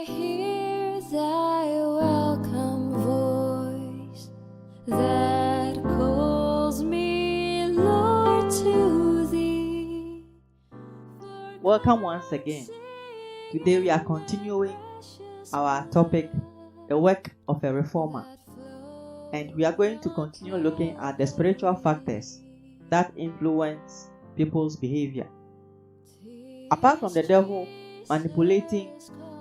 hear thy welcome voice that calls me, Lord, to thee. Welcome once again. Today we are continuing our topic, the work of a reformer. And we are going to continue looking at the spiritual factors that influence people's behavior. Apart from the devil manipulating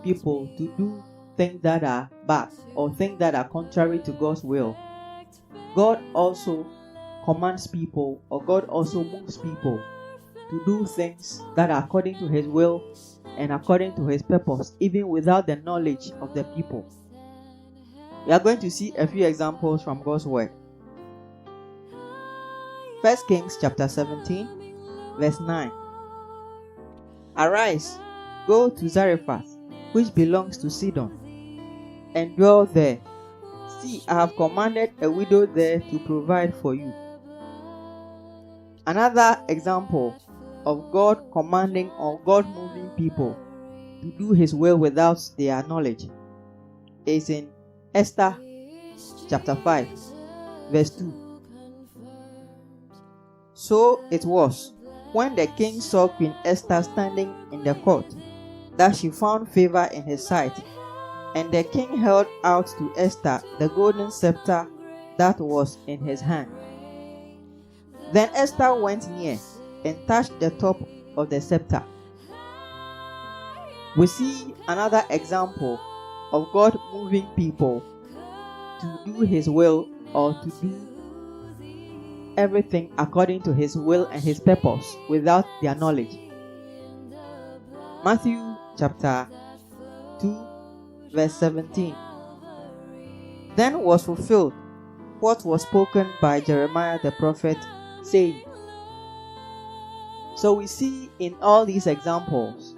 people to do things that are bad or things that are contrary to God's will, God also commands people, or God also moves people to do things that are according to His will and according to His purpose, even without the knowledge of the people. We are going to see a few examples from God's word. 1 Kings chapter 17, verse 9. Arise, go to Zarephath, which belongs to Sidon, and dwell there. See, I have commanded a widow there to provide for you. Another example of God commanding or God moving people to do His will without their knowledge is in Esther chapter 5, verse 2. So it was, when the king saw Queen Esther standing in the court, that she found favor in his sight, and the king held out to Esther the golden scepter that was in his hand. Then Esther went near and touched the top of the scepter. We see another example of God moving people to do His will, or to do everything according to His will and His purpose without their knowledge. Matthew chapter 2, verse 17. Then was fulfilled what was spoken by Jeremiah the prophet, saying. So we see in all these examples,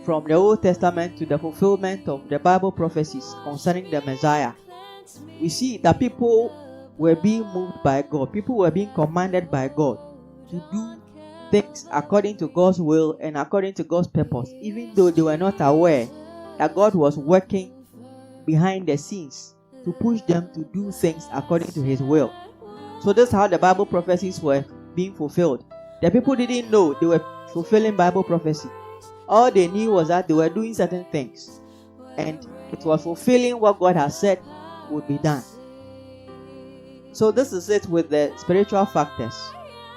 from the Old Testament to the fulfillment of the Bible prophecies concerning the Messiah, we see that people were being moved by God. People were being commanded by God to do things according to God's will and according to God's purpose, even though they were not aware that God was working behind the scenes to push them to do things according to His will. So this is how the Bible prophecies were being fulfilled. The people didn't know they were fulfilling Bible prophecy. All they knew was that they were doing certain things, and it was fulfilling what God has said would be done. So this is it with the spiritual factors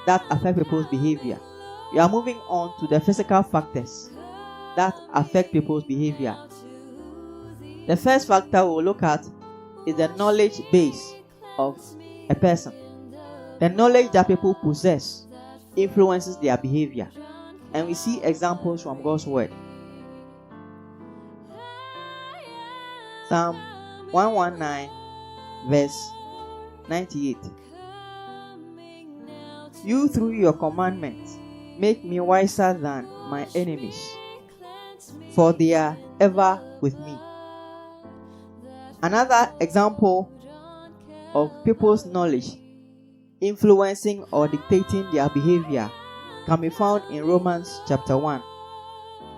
that affect people's behavior. We are moving on to the physical factors that affect people's behavior. The first factor we'll look at is the knowledge base of a person. The knowledge that people possess influences their behavior. And we see examples from God's word. Psalm 119, verse 98. You through your commandments make me wiser than my enemies, for they are ever with me. Another example of people's knowledge influencing or dictating their behavior can be found in Romans chapter 1,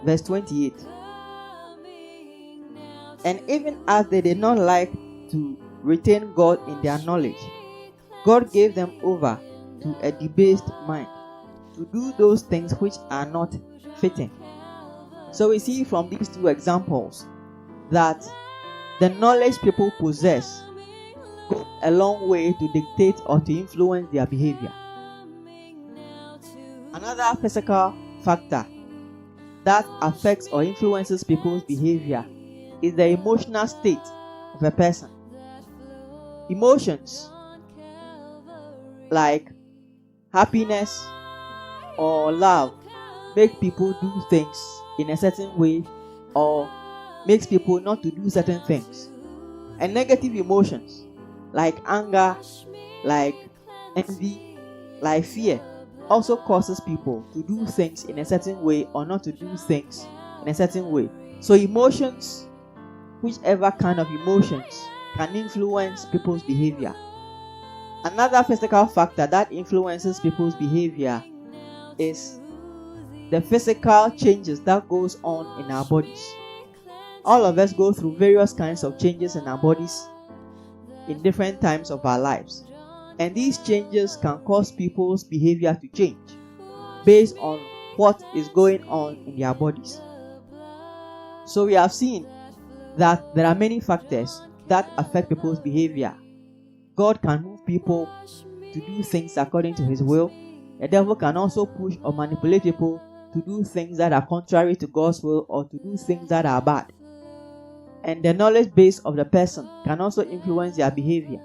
verse 28. And even as they did not like to retain God in their knowledge, God gave them over to a debased mind to do those things which are not fitting. So we see from these two examples that the knowledge people possess goes a long way to dictate or to influence their behavior. Another physical factor that affects or influences people's behavior is the emotional state of a person. Emotions like happiness or love make people do things in a certain way, or makes people not to do certain things. And negative emotions like anger, like envy, like fear also causes people to do things in a certain way or not to do things in a certain way. So emotions, whichever kind of emotions, can influence people's behavior. Another physical factor that influences people's behavior is the physical changes that goes on in our bodies. All of us go through various kinds of changes in our bodies in different times of our lives. And these changes can cause people's behavior to change based on what is going on in their bodies. So we have seen that there are many factors that affect people's behavior. God can move people to do things according to His will. The devil can also push or manipulate people to do things that are contrary to God's will or to do things that are bad. And the knowledge base of the person can also influence their behavior.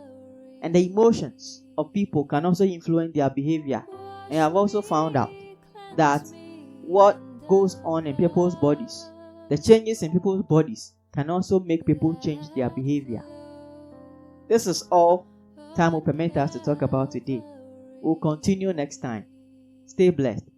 And the emotions of people can also influence their behavior. And I've also found out that what goes on in people's bodies, the changes in people's bodies, can also make people change their behavior. This is all time will permit us to talk about today. We'll continue next time. Stay blessed.